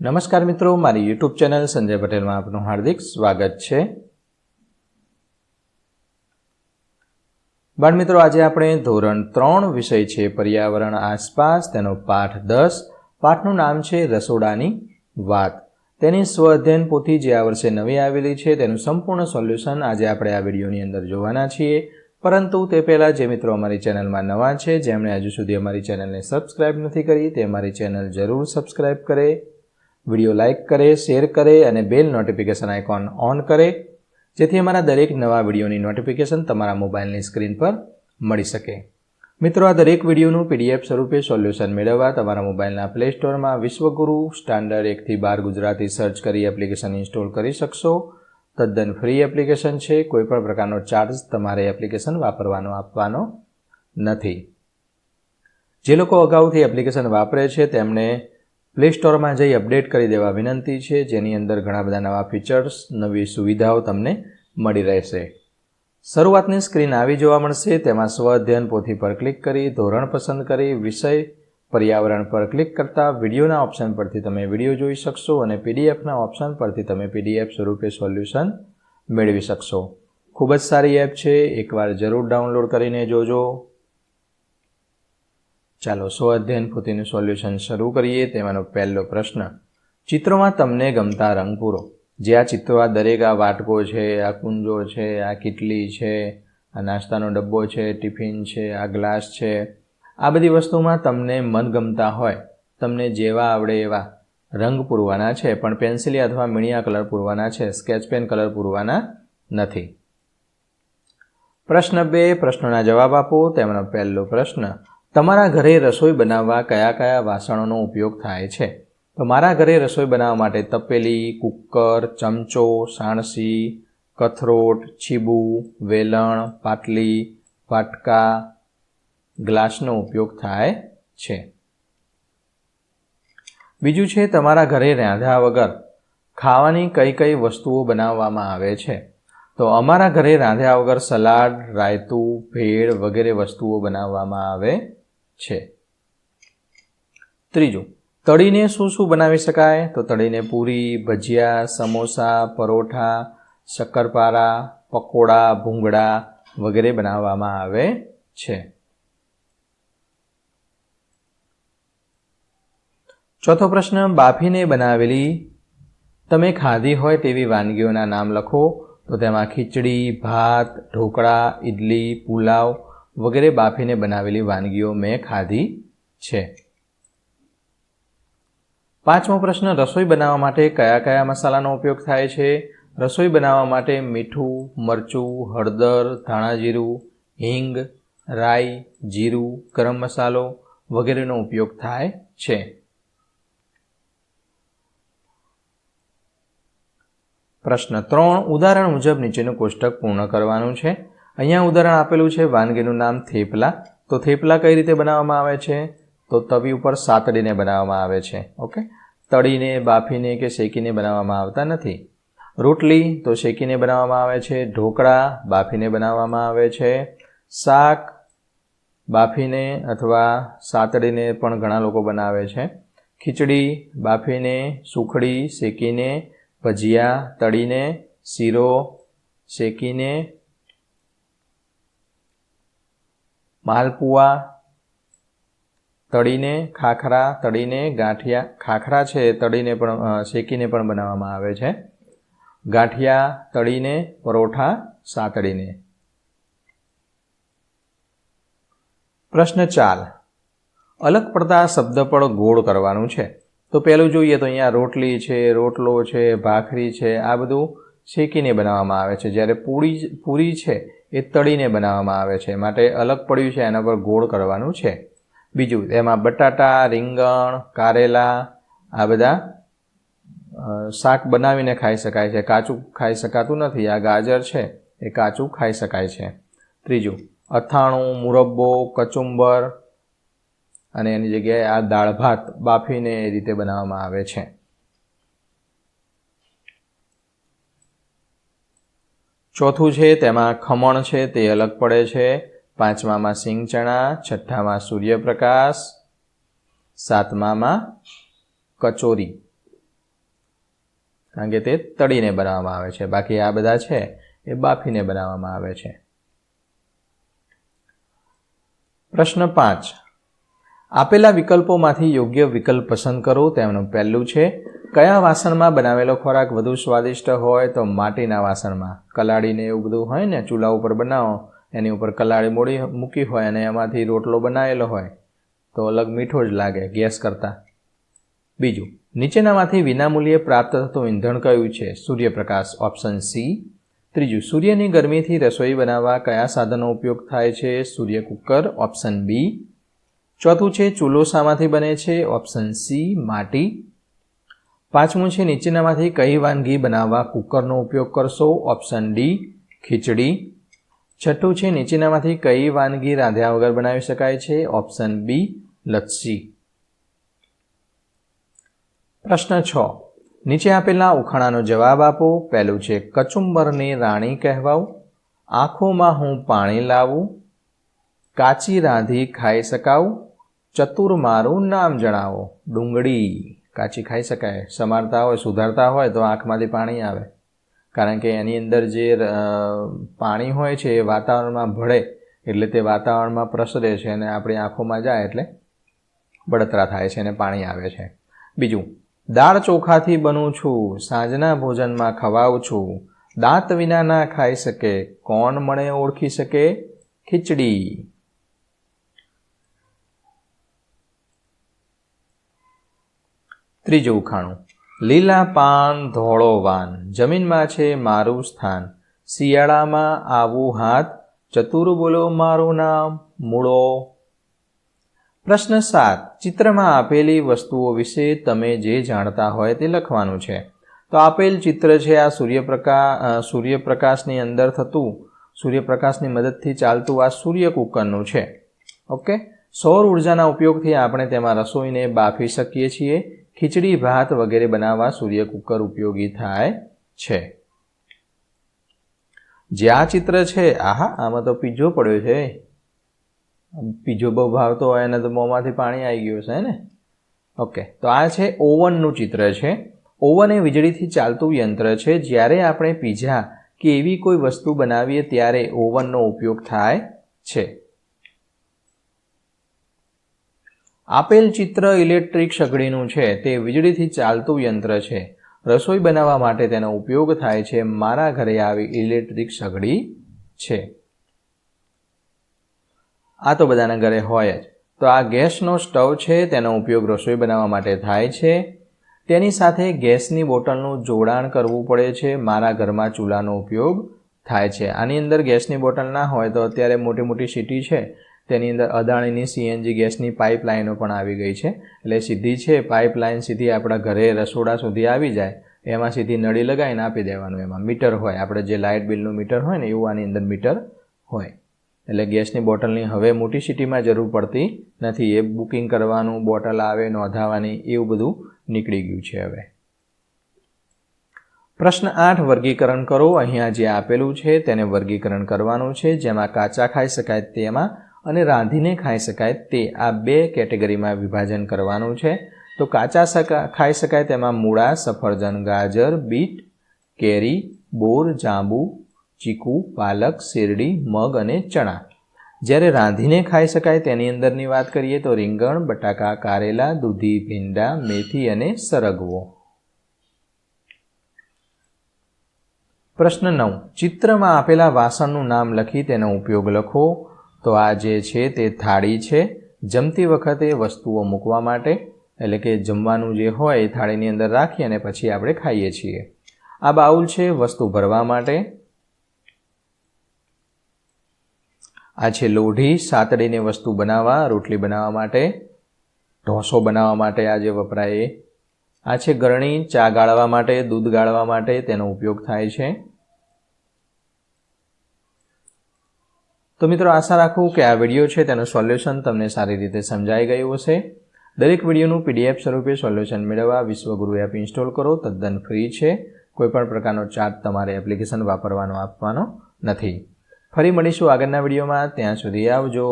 નમસ્કાર મિત્રો, મારી યુટ્યુબ ચેનલ સંજય પટેલમાં આપનું હાર્દિક સ્વાગત છે। બાળ મિત્રો, આજે આપણે ધોરણ 3 વિષય છે પર્યાવરણ આસપાસ, તેનો પાઠ 10। પાઠનું નામ છે રસોડાની વાત। તેની સ્વ અધ્યયન પોથી જે આ વર્ષે નવી આવેલી છે તેનું સંપૂર્ણ સોલ્યુશન આજે આપણે આ વિડીયોની અંદર જોવાના છીએ। પરંતુ તે પહેલાં જે મિત્રો અમારી ચેનલમાં નવા છે, જેમણે હજુ સુધી અમારી ચેનલને સબસ્ક્રાઇબ નથી કરી, તે અમારી ચેનલ જરૂર સબસ્ક્રાઇબ કરે, વિડીયો લાઇક કરે, શેર કરે અને બેલ નોટિફિકેશન આઇકોન ઓન કરે, જેથી અમારા દરેક નવા વિડીયોની નોટિફિકેશન તમારા મોબાઈલની સ્ક્રીન પર મળી શકે। મિત્રો, આ દરેક વિડીયોનું PDF સ્વરૂપે સોલ્યુશન મેળવવા તમારા મોબાઈલના પ્લે સ્ટોરમાં વિશ્વગુરુ સ્ટાન્ડર્ડ 1 થી 12 ગુજરાતી સર્ચ કરી એપ્લિકેશન ઇન્સ્ટોલ કરી શકશો। તદ્દન ફ્રી એપ્લિકેશન છે, કોઈપણ પ્રકારનો ચાર્જ તમારે એપ્લિકેશન વાપરવાનો આપવાનો નથી। જે લોકો અગાઉથી એપ્લિકેશન વાપરે છે તેમણે પ્લે સ્ટોરમાં જઈ અપડેટ કરી દેવા વિનંતી છે, જેની અંદર ઘણા બધા નવા ફીચર્સ, નવી સુવિધાઓ તમને મળી રહેશે। શરૂઆતની સ્ક્રીન આવી જોવા મળશે, તેમાં સ્વ અધ્યયન પોથી પર ક્લિક કરી ધોરણ પસંદ કરી વિષય પર્યાવરણ પર ક્લિક કરતા વિડીયોના ઓપ્શન પરથી તમે વિડીયો જોઈ શકશો અને પીડીએફના ઓપ્શન પરથી તમે PDF સ્વરૂપે સોલ્યુશન મેળવી શકશો। ખૂબ જ સારી એપ છે, એકવાર જરૂર ડાઉનલોડ કરીને જોજો। ચાલો સ્વ અધ્યયન પોથીનું સોલ્યુશન શરૂ કરીએ। તેમાંનો પહેલો પ્રશ્ન, ચિત્રોમાં તમને ગમતા રંગ પૂરો। જે આ ચિત્રો, આ દરેક, આ વાટકો છે, આ કુંજો છે, આ કીટલી છે, આ નાસ્તાનો ડબ્બો છે, ટિફિન છે, આ ગ્લાસ છે, આ બધી વસ્તુમાં તમને મનગમતા હોય, તમને જેવા આવડે એવા રંગ પૂરવાના છે, પણ પેન્સિલી અથવા મીણિયા કલર પૂરવાના છે, સ્કેચ પેન કલર પૂરવાના નથી। પ્રશ્ન 2, પ્રશ્નોના જવાબ આપો। તેમાંનો પહેલો પ્રશ્ન, તમારા ઘરે રસોઈ બનાવવા કયા કયા વાસણોનો ઉપયોગ થાય છે? તો મારા ઘરે રસોઈ બનાવવા માટે તપેલી, કુકર, ચમચો, સાણસી, કથરોટ, છીબું, વેલણ, પાટલી, વાટકા, ગ્લાસનો ઉપયોગ થાય છે। બીજું છે, તમારા ઘરે રાંધ્યા વગર ખાવાની કઈ કઈ વસ્તુઓ બનાવવામાં આવે છે? તો અમારા ઘરે રાંધ્યા વગર સલાડ, રાયતું, ભેળ વગેરે વસ્તુઓ બનાવવામાં આવે છે। ત્રીજું, તળીને શું શું બનાવી શકાય? તો તળીને પૂરી, ભજીયા, સમોસા, પરોઠા, શક્કરપારા, પકોડા, ભૂંગળા વગેરે બનાવવામાં આવે છે। ચોથો પ્રશ્ન, બાફીને બનાવેલી તમે ખાધી હોય તેવી વાનગીઓના નામ લખો। તો તેમાં ખીચડી, ભાત, ઢોકળા, ઇડલી, પુલાવ વગેરે બાફીને બનાવેલી વાનગીઓ મેં ખાધી છે। પાંચમો પ્રશ્ન, રસોઈ બનાવવા માટે કયા કયા મસાલાનો ઉપયોગ થાય છે? રસોઈ બનાવવા માટે મીઠું, મરચું, હળદર, ધાણાજીરું, હિંગ, રાઈ, જીરું, ગરમ મસાલો વગેરેનો ઉપયોગ થાય છે। પ્રશ્ન 3, ઉદાહરણ મુજબ નીચેનું કોષ્ટક પૂર્ણ કરવાનું છે। અહીંયા ઉદાહરણ આપેલું છે, વાનગીનું નામ થેપલા। તો થેપલા કઈ રીતે બનાવવામાં આવે છે? તો તવી ઉપર સાતડીને બનાવવામાં આવે છે। ઓકે, તળીને, બાફીને કે શેકીને બનાવવામાં આવતા નથી। રોટલી તો શેકીને બનાવવામાં આવે છે। ઢોકળા બાફીને બનાવવામાં આવે છે। શાક બાફીને અથવા સાતડીને પણ ઘણા લોકો બનાવે છે। ખીચડી બાફીને, સુખડી શેકીને, ભજીયા તળીને, શીરો શેકીને, માલપુઆ તળીને, ખાખરા તળીને, ગાંઠિયા, ખાખરા છે તળીને પણ શેકીને પણ બનાવવામાં આવે છે। ગાંઠિયા તળીને, પરોઠા સાતડીને। પ્રશ્ન 4, અલગ પડતા શબ્દ પણ ગોળ કરવાનું છે। તો પહેલું જોઈએ તો અહીંયા રોટલી છે, રોટલો છે, ભાખરી છે, આ બધું શેકીને બનાવવામાં આવે છે, જ્યારે પૂરી છે એ તળીને બનાવવામાં આવે છે, માટે અલગ પડ્યું છે, એના પર ગોળ કરવાનું છે। બીજું, એમાં બટાટા, રીંગણ, કારેલા આ બધા શાક બનાવીને ખાઈ શકાય છે, કાચું ખાઈ શકાતું નથી। આ ગાજર છે એ કાચું ખાઈ શકાય છે। ત્રીજું, અથાણું, મુરબ્બો, કચુંબર અને એની જગ્યાએ આ દાળ ભાત બાફીને એ રીતે બનાવવામાં આવે છે। ચોથું છે, તેમાં ખમણ છે તે અલગ પડે છે। પાંચમામાં સિંગ ચણા, છઠ્ઠામાં સૂર્યપ્રકાશ, સાતમામાં કચોરી। કારણ કે તે તળીને બનાવવામાં આવે છે. બાકી આ બધા છે એ બાફીને બનાવવામાં આવે છે. પ્રશ્ન 5. આપેલા વિકલ્પોમાંથી યોગ્ય વિકલ્પ પસંદ કરો. તેનું પહેલું છે, કયા વાસણમાં બનાવેલો ખોરાક વધુ સ્વાદિષ્ટ હોય? તો માટીના વાસણમાં. કલાડીને એવું બધું હોય ને, ચૂલા ઉપર બનાવો, એની ઉપર કલાડી મૂકી હોય અને એમાંથી રોટલો બનાવેલો હોય તો અલગ મીઠો જ લાગે ગેસ કરતાં. બીજું, નીચેનામાંથી વિનામૂલ્યે પ્રાપ્ત થતું ઈંધણ કયું છે? સૂર્યપ્રકાશ, ઓપ્શન સી. ત્રીજું, સૂર્યની ગરમીથી રસોઈ બનાવવા કયા સાધનનો ઉપયોગ થાય છે? સૂર્ય કુકર, ઓપ્શન બી. ચોથું છે, ચૂલો શામાંથી બને છે? ઓપ્શન સી, માટી. પાંચમું છે, નીચેનામાંથી કઈ વાનગી બનાવવા કુકરનો ઉપયોગ કરશો? ઓપ્શન ડી, ખીચડી. છઠ્ઠું છે, નીચેનામાંથી કઈ વાનગી રાંધ્યા વગર બનાવી શકાય છે? ઓપ્શન બી, લચ્છી. પ્રશ્ન 6. નીચે આપેલા ઉખાણાનો જવાબ આપો. પહેલું છે, કચુંબરની રાણી કહેવાઉં, આંખોમાં હું પાણી લાવું, કાચી રાંધી ખાઈ શકાવું, ચતુર મારું નામ જણાવો. ડુંગળી કાચી ખાઈ શકાય. સમારતા હોય, સુધારતા હોય તો આંખમાંથી પાણી આવે, કારણ કે એની અંદર જે પાણી હોય છે એ વાતાવરણમાં ભળે એટલે તે વાતાવરણમાં પ્રસરે છે અને આપણી આંખોમાં જાય એટલે બળતરા થાય છે અને પાણી આવે છે. બીજું, દાળ ચોખાથી બનું છું, સાંજના ભોજનમાં ખવાઉં છું, દાંત વિના ના ખાઈ શકે, કોણ મને ઓળખી શકે? ખીચડી. ત્રીજું ઉખાણું, લીલા પાન ધોળો વાન, જમીનમાં છે મારું સ્થાન, શિયાળામાં આવું હાથ, ચતુર બોલો મારું નામ, મૂળો. પ્રશ્ન 7. ચિત્રમાં આપેલી વસ્તુઓ વિશે તમે જે જાણતા હોય તે લખવાનું છે. તો આપેલ ચિત્ર છે આ સૂર્યપ્રકાશની અંદર થતું, સૂર્યપ્રકાશની મદદથી ચાલતું આ સૂર્ય કુકરનું છે. ઓકે. સૌર ઉર્જાના ઉપયોગથી આપણે તેમાં રસોઈને બાફી શકીએ છીએ. ખીચડી, ભાત વગેરે બનાવવા સૂર્ય કુકર ઉપયોગી થાય છે. જે આ ચિત્ર છે, આમાં તો પીઝો પડ્યો છે. પીઝો બહુ ભાવતો હોય અને તો મોંમાંથી પાણી આવી ગયું છે ને. ઓકે, તો આ છે ઓવનનું ચિત્ર છે. ઓવન એ વીજળીથી ચાલતું યંત્ર છે. જ્યારે આપણે પીઝા કે એવી કોઈ વસ્તુ બનાવીએ ત્યારે ઓવનનો ઉપયોગ થાય છે. આપેલ ચિત્ર ઇલેક્ટ્રિક સગડીનું છે. તે વીજળીથી ચાલતું યંત્ર છે. રસોઈ બનાવવા માટે તેનો ઉપયોગ થાય છે. મારા ઘરે આવી ઇલેક્ટ્રિક સગડી છે. આ તો બધાના ઘરે હોય જ. તો આ ગેસનો સ્ટવ છે, તેનો ઉપયોગ રસોઈ બનાવવા માટે થાય છે. તેની સાથે ગેસની બોટલનું જોડાણ કરવું પડે છે. મારા ઘરમાં ચૂલાનો ઉપયોગ થાય છે. આની અંદર ગેસની બોટલ ના હોય તો અત્યારે મોટી મોટી સિટી છે તેની અંદર અદાણીની CNG ગેસની પાઇપલાઇનો પણ આવી ગઈ છે. એટલે સીધી છે પાઇપલાઇન સીધી આપણા ઘરે રસોડા સુધી આવી જાય. એમાં સીધી નળી લગાવીને આપી દેવાનું. એમાં મીટર હોય, આપણે જે લાઇટ બિલનું મીટર હોય ને એવું આની અંદર મીટર હોય. એટલે ગેસની બોટલની હવે મોટી સિટીમાં જરૂર પડતી નથી. એ બુકિંગ કરવાનું, બોટલ આવે નોંધાવવાની, એવું બધું નીકળી ગયું છે હવે. પ્રશ્ન 8. વર્ગીકરણ કરો. અહીંયા જે આપેલું છે તેને વર્ગીકરણ કરવાનું છે. જેમાં કાચા ખાઈ શકાય તેમાં અને રાંધીને ખાઈ શકાય તે, આ 2 કેટેગરીમાં વિભાજન કરવાનું છે. તો કાચા ખાઈ શકાય તેમાં મૂળા, સફરજન, ગાજર, બીટ, કેરી, બોર, જાંબુ, ચીકુ, પાલક, શેરડી, મગ અને ચણા. જ્યારે રાંધીને ખાઈ શકાય તેની અંદરની વાત કરીએ તો રીંગણ, બટાકા, કારેલા, દૂધી, ભીંડા, મેથી અને સરગવો. પ્રશ્ન 9. ચિત્રમાં આપેલા વાસણનું નામ લખી તેનો ઉપયોગ લખો. તો આ જે છે તે થાળી છે. જમતી વખતે વસ્તુઓ મૂકવા માટે, એટલે કે જમવાનું જે હોય એ થાળીની અંદર રાખી અને પછી આપણે ખાઈએ છીએ. આ બાઉલ છે વસ્તુ ભરવા માટે. આ છે લોઢી, સાતડીને વસ્તુ બનાવવા, રોટલી બનાવવા માટે, ઢોસો બનાવવા માટે આ જે વપરાય એ. આ છે ગરણી, ચા ગાળવા માટે, દૂધ ગાળવા માટે તેનો ઉપયોગ થાય છે. તો મિત્રો, આશા રાખું કે આ વિડીયો છે તેનું સોલ્યુશન તમને સારી રીતે સમજાઈ ગયું હશે. દરેક વિડીયોનું PDF સ્વરૂપે સોલ્યુશન મેળવવા વિશ્વગુરુ એપ ઇન્સ્ટોલ કરો. તદ્દન ફ્રી છે. કોઈપણ પ્રકારનો ચાર્જ તમારે એપ્લિકેશન વાપરવાનો આપવાનો નથી. ફરી મળીશું આગળના વિડીયોમાં. ત્યાં સુધી આવજો.